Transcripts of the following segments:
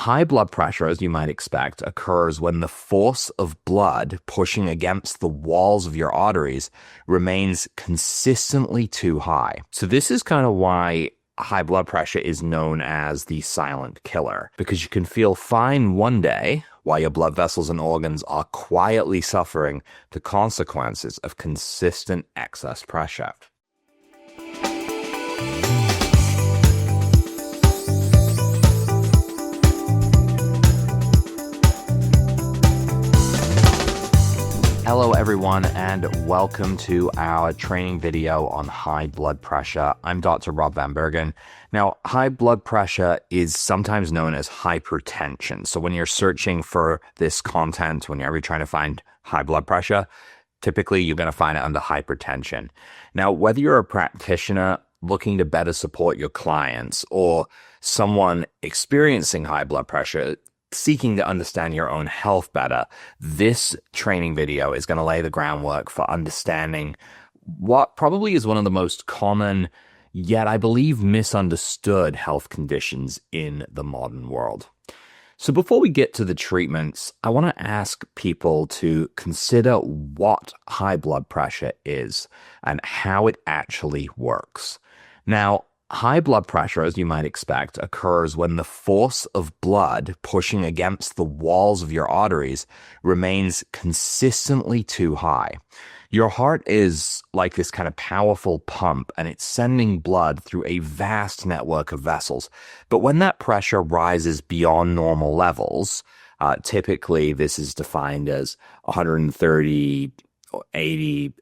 High blood pressure, as you might expect, occurs when the force of blood pushing against the walls of your arteries remains consistently too high. So this is kind of why high blood pressure is known as the silent killer, because you can feel fine one day while your blood vessels and organs are quietly suffering the consequences of consistent excess pressure. Hello everyone, and welcome to our training video on high blood pressure. I'm Dr. Rob Vanbergen. Now, high blood pressure is sometimes known as hypertension. So when you're searching for this content, whenever you're trying to find high blood pressure, typically you're going to find it under hypertension. Now, whether you're a practitioner looking to better support your clients or someone experiencing high blood pressure, seeking to understand your own health better, this training video is going to lay the groundwork for understanding what probably is one of the most common, yet I believe misunderstood health conditions in the modern world. So before we get to the treatments, I want to ask people to consider what high blood pressure is and how it actually works. Now, high blood pressure, as you might expect, occurs when the force of blood pushing against the walls of your arteries remains consistently too high. Your heart is like this kind of powerful pump, and it's sending blood through a vast network of vessels. But when that pressure rises beyond normal levels, typically this is defined as 130 or 80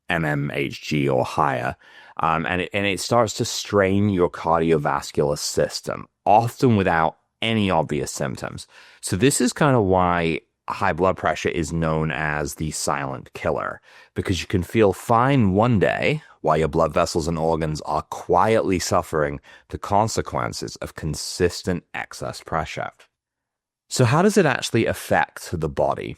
mmHg or higher, and it starts to strain your cardiovascular system, often without any obvious symptoms. So this is kind of why high blood pressure is known as the silent killer, because you can feel fine one day while your blood vessels and organs are quietly suffering the consequences of consistent excess pressure. So how does it actually affect the body?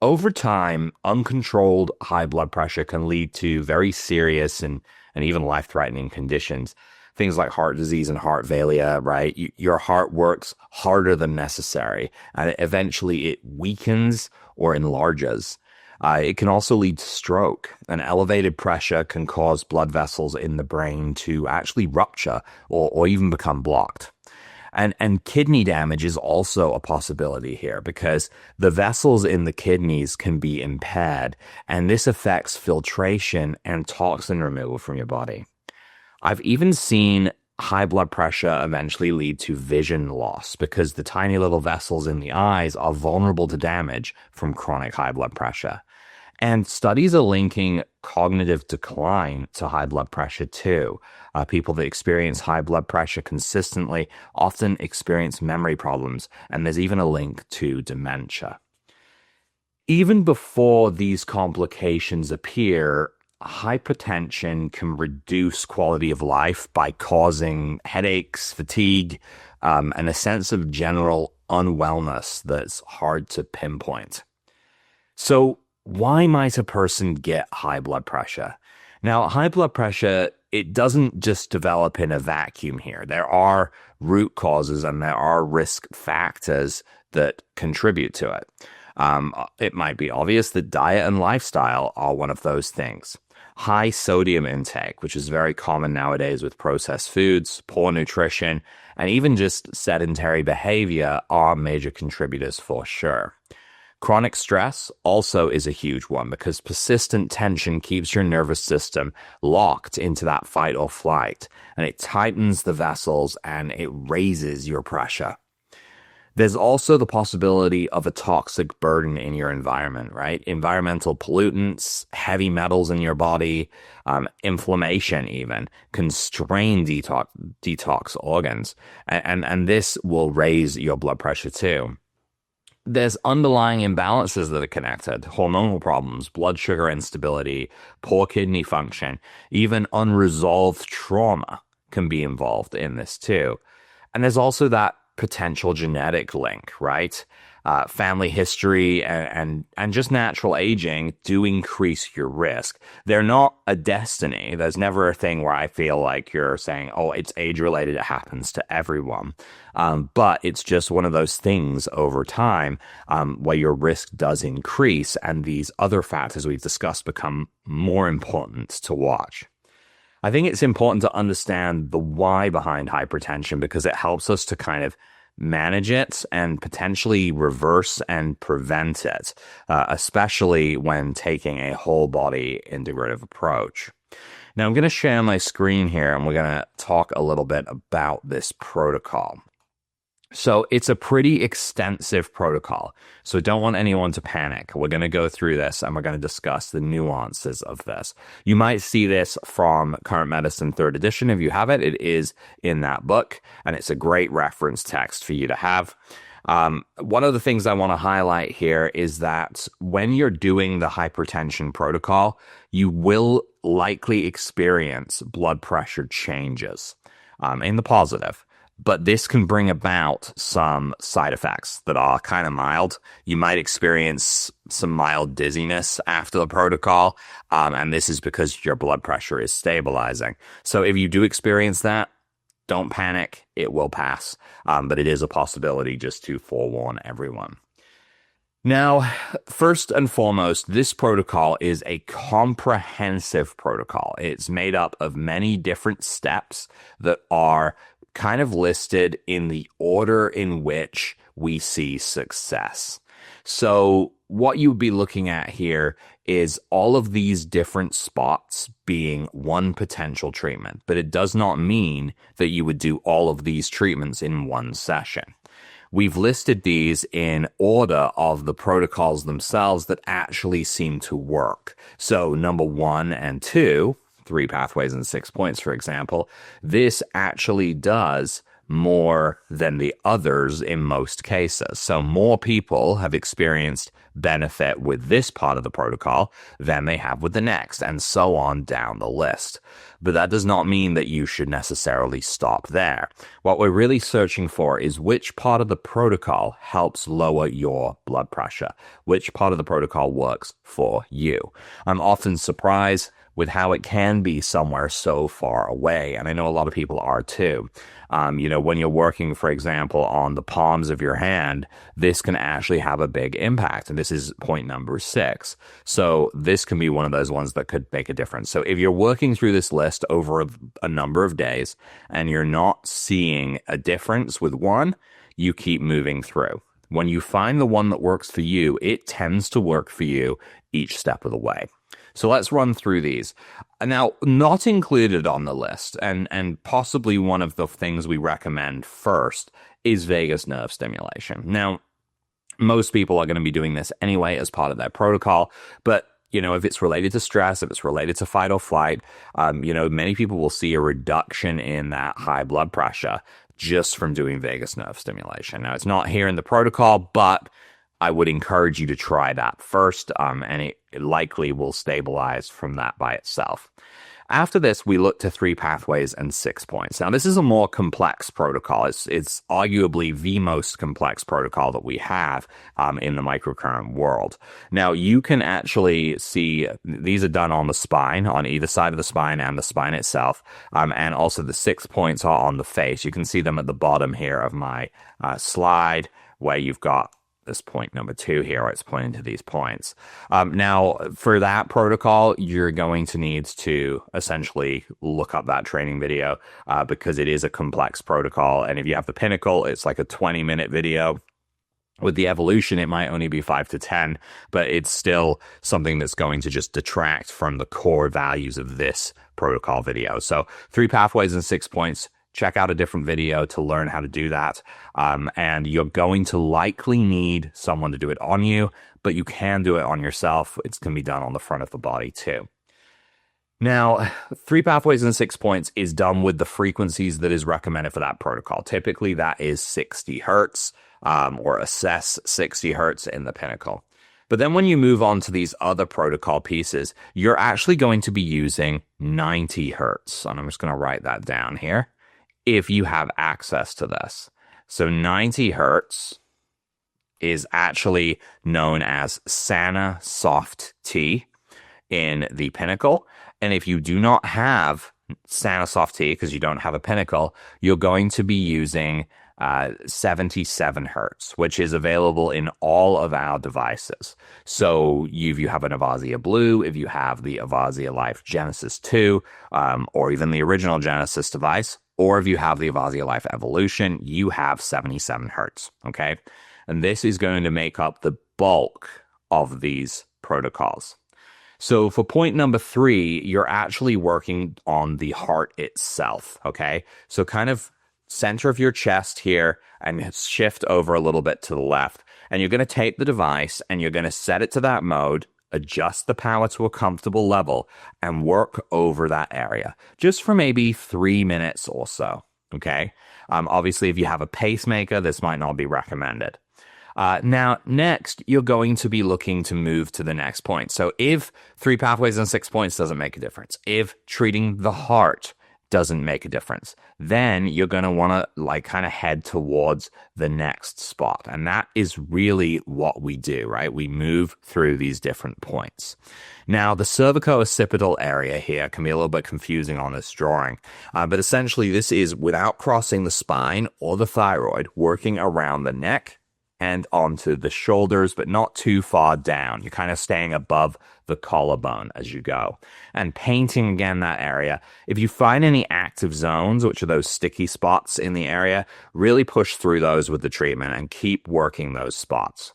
Over time, uncontrolled high blood pressure can lead to very serious and even life-threatening conditions. Things like heart disease and heart failure, right? Your heart works harder than necessary, and eventually it weakens or enlarges. It can also lead to stroke. An elevated pressure can cause blood vessels in the brain to actually rupture or even become blocked. And kidney damage is also a possibility here, because the vessels in the kidneys can be impaired, and this affects filtration and toxin removal from your body. I've even seen high blood pressure eventually lead to vision loss, because the tiny little vessels in the eyes are vulnerable to damage from chronic high blood pressure. And studies are linking cognitive decline to high blood pressure too. People that experience high blood pressure consistently often experience memory problems, and there's even a link to dementia. Even before these complications appear, hypertension can reduce quality of life by causing headaches, fatigue, and a sense of general unwellness that's hard to pinpoint. So, why might a person get high blood pressure? Now, high blood pressure, it doesn't just develop in a vacuum here. There are root causes and there are risk factors that contribute to it. It might be obvious that diet and lifestyle are one of those things. High sodium intake, which is very common nowadays with processed foods, poor nutrition, and even just sedentary behavior are major contributors for sure. Chronic stress also is a huge one, because persistent tension keeps your nervous system locked into that fight or flight, and it tightens the vessels and it raises your pressure. There's also the possibility of a toxic burden in your environment, right? Environmental pollutants, heavy metals in your body, inflammation even, can strain detox organs, and this will raise your blood pressure too. There's underlying imbalances that are connected: hormonal problems, blood sugar instability, poor kidney function, even unresolved trauma can be involved in this too. And there's also that potential genetic link, right? family history and just natural aging do increase your risk. They're not a destiny. There's never a thing where I feel like you're saying, oh, it's age related. It happens to everyone. But it's just one of those things over time where your risk does increase, and these other factors we've discussed become more important to watch. I think it's important to understand the why behind hypertension because it helps us to kind of manage it and potentially reverse and prevent it, especially when taking a whole body integrative approach. Now, I'm going to share my screen here and we're going to talk a little bit about this protocol. So it's a pretty extensive protocol, so don't want anyone to panic. We're going to go through this and we're going to discuss the nuances of this. You might see this from Current Medicine 3rd edition. If you have it, it is in that book, and it's a great reference text for you to have. One of the things I want to highlight here is that when you're doing the hypertension protocol, you will likely experience blood pressure changes in the positive. But this can bring about some side effects that are kind of mild. You might experience some mild dizziness after the protocol, and this is because your blood pressure is stabilizing. So if you do experience that, don't panic. It will pass, but it is a possibility, just to forewarn everyone. Now, first and foremost, this protocol is a comprehensive protocol. It's made up of many different steps that are kind of listed in the order in which we see success. So what you'd be looking at here is all of these different spots being one potential treatment, but it does not mean that you would do all of these treatments in one session. We've listed these in order of the protocols themselves that actually seem to work. So number 1 and 2, 3 pathways and 6 points, for example, this actually does more than the others in most cases. So more people have experienced benefit with this part of the protocol than they have with the next, and so on down the list. But that does not mean that you should necessarily stop there. What we're really searching for is which part of the protocol helps lower your blood pressure, which part of the protocol works for you. I'm often surprised with how it can be somewhere so far away. And I know a lot of people are too. When you're working, for example, on the palms of your hand, this can actually have a big impact. And this is point number 6. So this can be one of those ones that could make a difference. So if you're working through this list over a number of days and you're not seeing a difference with one, you keep moving through. When you find the one that works for you, it tends to work for you each step of the way. So let's run through these. Now, not included on the list, and possibly one of the things we recommend first, is vagus nerve stimulation. Now, most people are going to be doing this anyway as part of their protocol, but if it's related to stress, if it's related to fight or flight, many people will see a reduction in that high blood pressure just from doing vagus nerve stimulation. Now, it's not here in the protocol, but I would encourage you to try that first, and it likely will stabilize from that by itself. After this, we look to 3 pathways and 6 points. Now, this is a more complex protocol. It's arguably the most complex protocol that we have in the microcurrent world. Now, you can actually see these are done on the spine, on either side of the spine and the spine itself, and also the 6 points are on the face. You can see them at the bottom here of my slide, where you've got this point number 2 here, where it's pointing to these points. Now, for that protocol, you're going to need to essentially look up that training video because it is a complex protocol. And if you have the Pinnacle, it's like a 20-minute video. With the Evolution, it might only be 5 to 10, but it's still something that's going to just detract from the core values of this protocol video. So 3 pathways and 6 points. Check out a different video to learn how to do that. And you're going to likely need someone to do it on you, but you can do it on yourself. It's going to be done on the front of the body too. Now, 3 pathways and 6 points is done with the frequencies that is recommended for that protocol. Typically, that is 60 hertz or assess 60 hertz in the Pinnacle. But then when you move on to these other protocol pieces, you're actually going to be using 90 hertz. And I'm just going to write that down here. If you have access to this. So 90 hertz is actually known as Sana Soft T in the pinnacle. And if you do not have Sana Soft T because you don't have a pinnacle, you're going to be using 77 hertz, which is available in all of our devices. So if you have an Avasia Blue, if you have the Avasia Life Genesis 2, or even the original Genesis device, or if you have the Avasia Life Evolution, you have 77 hertz, okay? And this is going to make up the bulk of these protocols. So for point number 3, you're actually working on the heart itself, okay? So kind of center of your chest here and shift over a little bit to the left. And you're going to take the device and you're going to set it to that mode, adjust the power to a comfortable level, and work over that area just for maybe 3 minutes or so, okay? Obviously, if you have a pacemaker, this might not be recommended. Now, next, you're going to be looking to move to the next point. So if 3 pathways and 6 points doesn't make a difference, if treating the heart doesn't make a difference, then you're going to want to kind of head towards the next spot. And that is really what we do, right? We move through these different points. Now, the cervico-occipital area here can be a little bit confusing on this drawing, but essentially this is without crossing the spine or the thyroid, working around the neck and onto the shoulders, but not too far down. You're kind of staying above the collarbone as you go. And painting again that area. If you find any active zones, which are those sticky spots in the area, really push through those with the treatment and keep working those spots.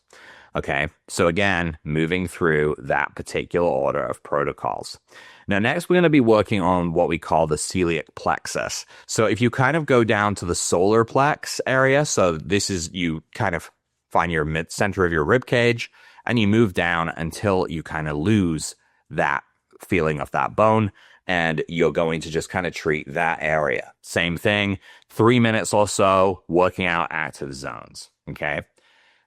Okay, so again, moving through that particular order of protocols. Now, next, we're going to be working on what we call the celiac plexus. So if you kind of go down to the solar plex area, so this is, you kind of find your mid-center of your rib cage, and you move down until you kind of lose that feeling of that bone, and you're going to just kind of treat that area. Same thing, 3 minutes or so, working out active zones, okay?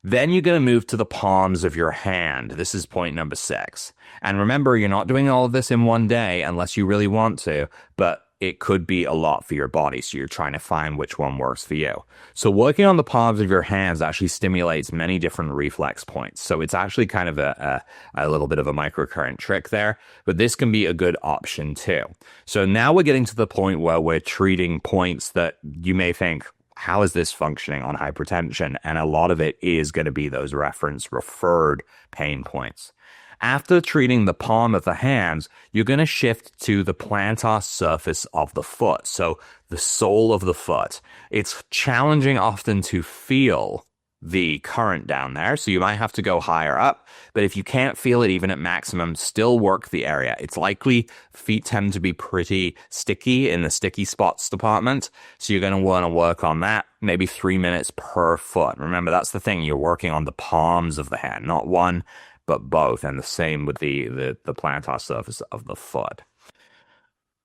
Then you're going to move to the palms of your hand. This is point number 6. And remember, you're not doing all of this in one day unless you really want to, but it could be a lot for your body, so you're trying to find which one works for you. So working on the palms of your hands actually stimulates many different reflex points. So it's actually kind of a little bit of a microcurrent trick there, but this can be a good option too. So now we're getting to the point where we're treating points that you may think, how is this functioning on hypertension? And a lot of it is going to be those referred pain points. After treating the palm of the hands, you're going to shift to the plantar surface of the foot, so the sole of the foot. It's challenging often to feel the current down there, so you might have to go higher up, but if you can't feel it even at maximum, still work the area. It's likely feet tend to be pretty sticky in the sticky spots department, so you're going to want to work on that, maybe 3 minutes per foot. Remember, that's the thing, you're working on the palms of the hand, not one, but both, and the same with the plantar surface of the foot.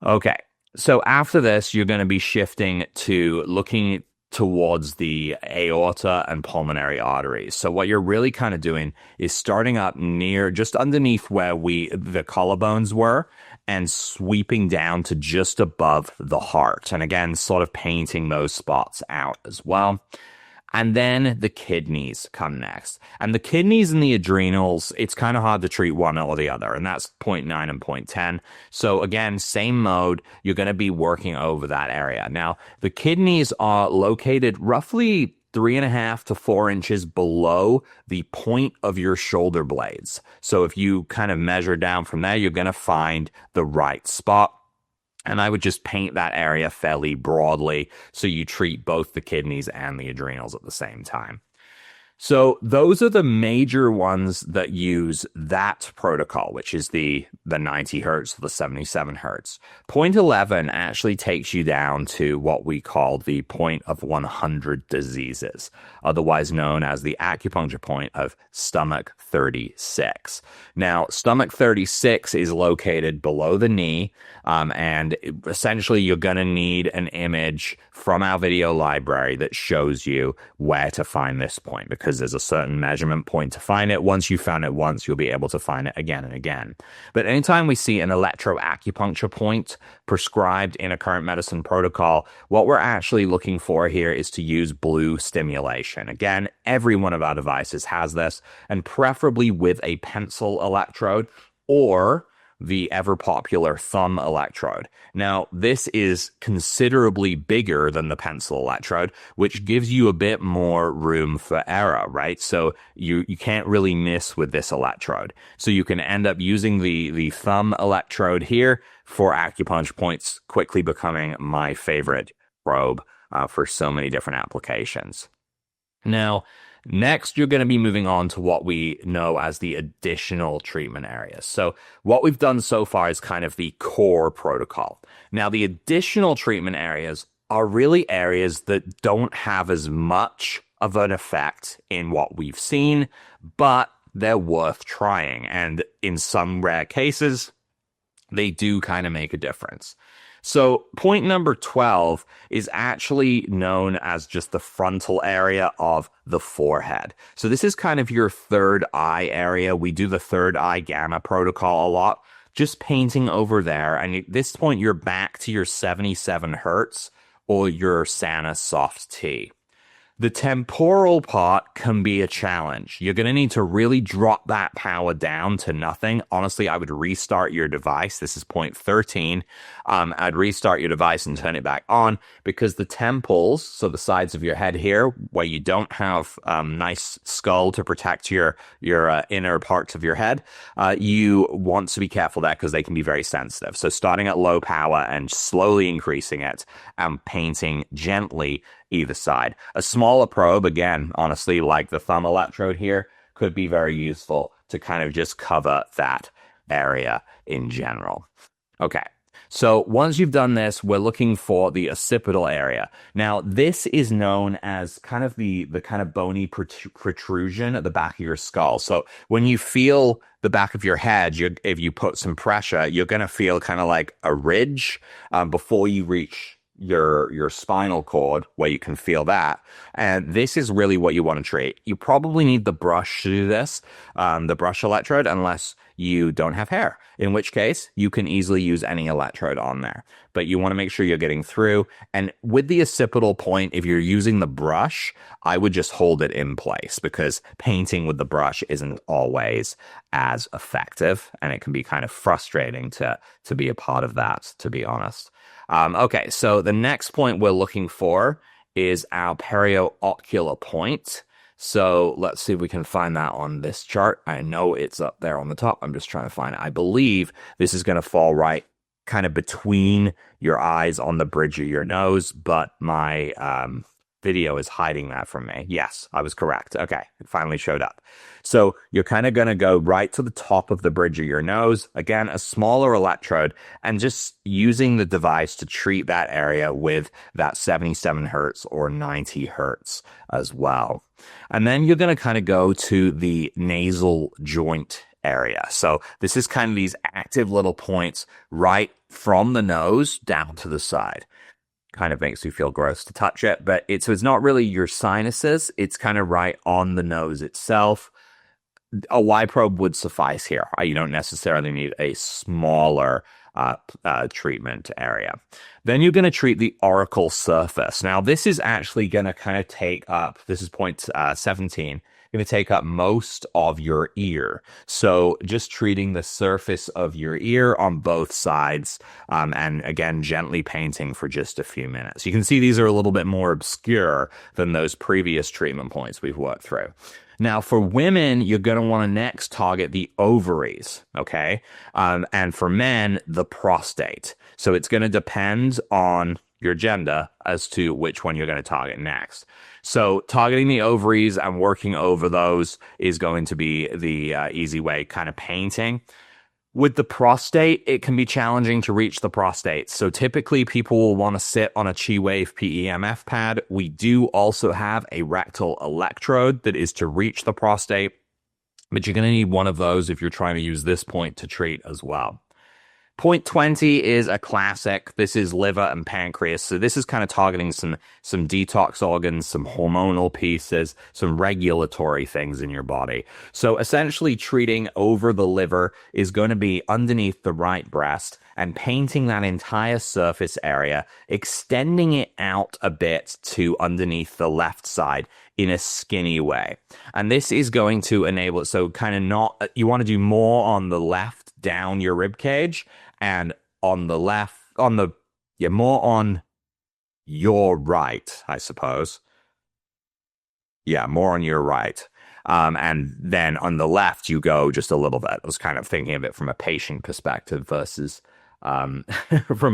Okay, so after this, you're going to be shifting to looking towards the aorta and pulmonary arteries. So what you're really kind of doing is starting up near, just underneath where the collarbones were, and sweeping down to just above the heart. And again, sort of painting those spots out as well. And then the kidneys come next. And the kidneys and the adrenals, it's kind of hard to treat one or the other. And that's point 9 and point 10. So again, same mode, you're going to be working over that area. Now, the kidneys are located roughly 3.5 to 4 inches below the point of your shoulder blades. So if you kind of measure down from there, you're going to find the right spot. And I would just paint that area fairly broadly so you treat both the kidneys and the adrenals at the same time. So those are the major ones that use that protocol, which is the 90 hertz, the 77 hertz. Point 11 actually takes you down to what we call the point of 100 diseases, otherwise known as the acupuncture point of stomach 36. Now, stomach 36 is located below the knee, and essentially you're going to need an image from our video library that shows you where to find this point, because because there's a certain measurement point to find it. Once you've found it once, you'll be able to find it again and again. But anytime we see an electroacupuncture point prescribed in a current medicine protocol, what we're actually looking for here is to use blue stimulation. Again, every one of our devices has this, and preferably with a pencil electrode or the ever popular thumb electrode. Now, this is considerably bigger than the pencil electrode, which gives you a bit more room for error, right? So you can't really miss with this electrode. So you can end up using the thumb electrode here for acupuncture points, quickly becoming my favorite probe for so many different applications. Now, next, you're going to be moving on to what we know as the additional treatment areas. So what we've done so far is kind of the core protocol. Now, the additional treatment areas are really areas that don't have as much of an effect in what we've seen, but they're worth trying. And in some rare cases, they do kind of make a difference. So point number 12 is actually known as just the frontal area of the forehead. So this is kind of your third eye area. We do the third eye gamma protocol a lot, just painting over there. And at this point, you're back to your 77 hertz or your Sanus soft T. The temporal part can be a challenge. You're going to need to really drop that power down to nothing. Honestly, I would restart your device. This is point 13. I'd restart your device and turn it back on, because the temples, so the sides of your head here, where you don't have nice skull to protect your inner parts of your head, you want to be careful there because they can be very sensitive. So starting at low power and slowly increasing it and painting gently either side. A smaller probe, again, honestly, like the thumb electrode here, could be very useful to kind of just cover that area in general. Okay, so once you've done this, we're looking for the occipital area. Now, this is known as kind of the kind of bony protrusion at the back of your skull. So when you feel the back of your head, if you put some pressure, you're going to feel kind of like a ridge before you reach your spinal cord, where you can feel that. And this is really what you want to treat. You probably need the brush to do this, the brush electrode, unless you don't have hair, in which case you can easily use any electrode on there. But you want to make sure you're getting through. And with the occipital point, if you're using the brush, I would just hold it in place, because painting with the brush isn't always as effective, and it can be kind of frustrating to be a part of that, to be honest. Okay, so the next point we're looking for is our periocular point. So let's see if we can find that on this chart. I know it's up there on the top. I'm just trying to find it. I believe this is going to fall right kind of between your eyes on the bridge of your nose, but my video is hiding that from me. Yes, I was correct. Okay, it finally showed up. So you're kind of going to go right to the top of the bridge of your nose. Again, a smaller electrode, and just using the device to treat that area with that 77 hertz or 90 hertz as well. And then you're going to kind of go to the nasal joint area. So this is kind of these active little points right from the nose down to the side. Kind of makes me feel gross to touch it, but it's not really your sinuses. It's kind of right on the nose itself. A Y probe would suffice here. You don't necessarily need a smaller treatment area. Then you're going to treat the auricle surface. Now, this is actually going to kind of take up, this is point 17, going to take up most of your ear. So just treating the surface of your ear on both sides, and again, gently painting for just a few minutes. You can see these are a little bit more obscure than those previous treatment points we've worked through. Now, for women, you're going to want to next target the ovaries, okay? And for men, the prostate. So it's going to depend on your gender as to which one you're going to target next. So targeting the ovaries and working over those is going to be the easy way, kind of painting. With the prostate, it can be challenging to reach the prostate. So typically people will want to sit on a Chi-Wave PEMF pad. We do also have a rectal electrode that is to reach the prostate, but you're going to need one of those if you're trying to use this point to treat as well. Point 20 is a classic. This is liver and pancreas. So this is kind of targeting some detox organs, some hormonal pieces, some regulatory things in your body. So essentially treating over the liver is going to be underneath the right breast and painting that entire surface area, extending it out a bit to underneath the left side in a skinny way. And this is going to enable it. So kind of not, you want to do more on the left down your rib cage, and on the left, more on your right, I suppose. Yeah, more on your right. And then on the left, you go just a little bit. I was kind of thinking of it from a patient perspective versus from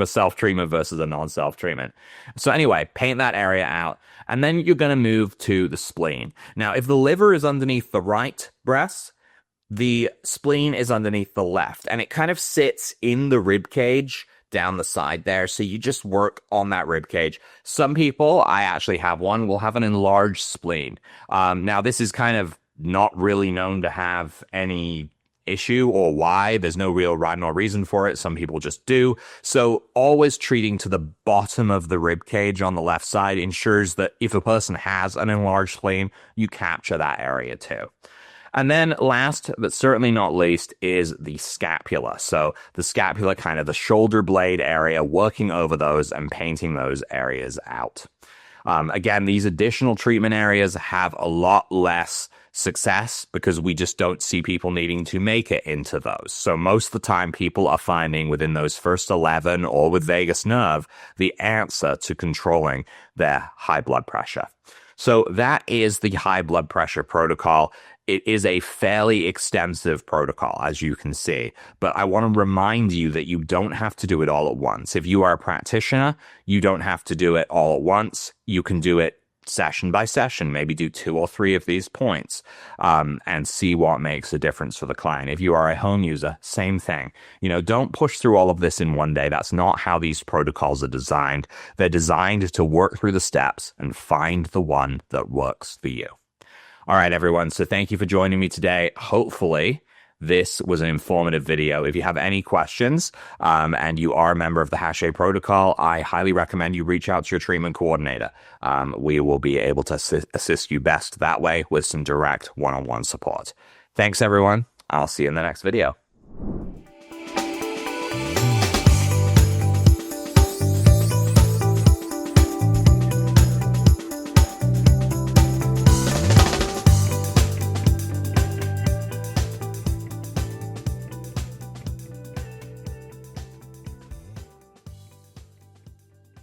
a self-treatment versus a non-self-treatment. So anyway, paint that area out. And then you're going to move to the spleen. Now, if the liver is underneath the right breast, the spleen is underneath the left, and it kind of sits in the rib cage down the side there. So you just work on that rib cage. Some people, I actually have one, will have an enlarged spleen. Now, this is kind of not really known to have any issue or why. There's no real rhyme or reason for it. Some people just do. So always treating to the bottom of the rib cage on the left side ensures that if a person has an enlarged spleen, you capture that area too. And then last, but certainly not least, is the scapula. So the scapula, kind of the shoulder blade area, working over those and painting those areas out. Again, these additional treatment areas have a lot less success because we just don't see people needing to make it into those. So most of the time, people are finding within those first 11 or with vagus nerve, the answer to controlling their high blood pressure. So that is the high blood pressure protocol. It is a fairly extensive protocol, as you can see, but I want to remind you that you don't have to do it all at once. If you are a practitioner, you don't have to do it all at once. You can do it session by session, maybe do 2 or 3 of these points, and see what makes a difference for the client. If you are a home user, same thing. Don't push through all of this in one day. That's not how these protocols are designed. They're designed to work through the steps and find the one that works for you. All right, everyone. So thank you for joining me today. Hopefully, this was an informative video. If you have any questions and you are a member of the Hache protocol, I highly recommend you reach out to your treatment coordinator. We will be able to assist you best that way with some direct one-on-one support. Thanks, everyone. I'll see you in the next video.